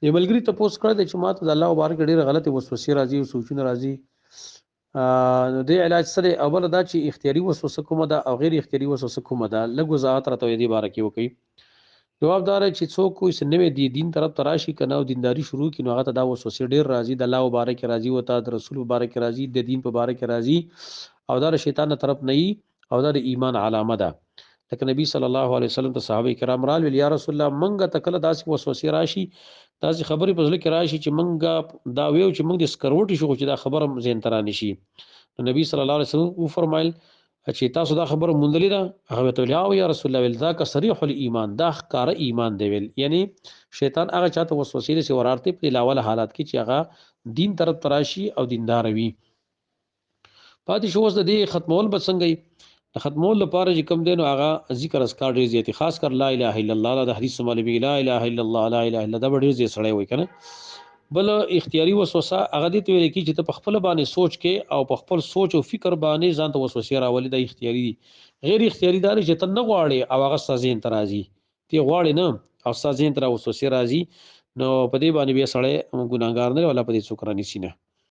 یو ملګری تپوس کړی دی چې ما ته د الله مبارک ډېرې غلطې وسوسې راځي او سوچونه راځي. نو دې علاج سره اوله دا چې اختیاري وسوسه کومه ده او غیر اختیاري وسوسه کومه ده، لږ وضاحت راته دې باره کې وکړئ. جواب دا دی چې څوک کوئی څه نوی دین طرف ته راشي که نه او دینداري شروع کړي نو هغه ته دا وسوسې ډېر راځي، د الله مبارک راځي ورته، د رسول مبارک راځي، د دین په باره کې راځي او دا د شیطان نه طرف نه وي او دا د ایمان علامه ده. لکه نبی صلی الله علیه وسلم ته صحابه کرام رال ویل یا رسول الله منګه ته کله داسې وسوسې راشي، داسې خبرې په زړه کې راشي چې منګه دا ویو چې منګ د سکروټي شو چې دا خبره ذهن ته رانشي. نو نبی صلی الله علیه وسلم وفرمایل چې تاسو دا خبره مونډلې ده؟ هغه ته ویل یا رسول الله ویل ذاک صریح الایمان، دا ښکاره ایمان دی ویل. یعنی شیطان هغه چاته وسوسې لري چې ورارته په لاول حالات کې چې هغه دین طرف تراشي او دیندار وي. پاتې شو اوس د دې ختمول به څنګه وي؟ د ختمول لپاره چې کوم دی نو هغه ذکر اذکار ډېر زیاتې، خاص کر لا اله الا الله، د حدیث مولوی لا اله الا الله لا اله الا دا ډېر زیات سړی وای کنه. بل اختیاري وسوسه هغه دې ته ویل کی چې ته په خپل باندې سوچ کې او په خپل سوچ او فکر باندې ځان ته وسوسه راولي، د اختیاري دي. غیر اختیاري دار چې ته نه غواړي او هغه سازین ته راځي، ته غواړي نه او سازین ته وسوسه راځي، نو په دې باندې به سړی ګناګار نه ولا په دې څوک رانیسي نه.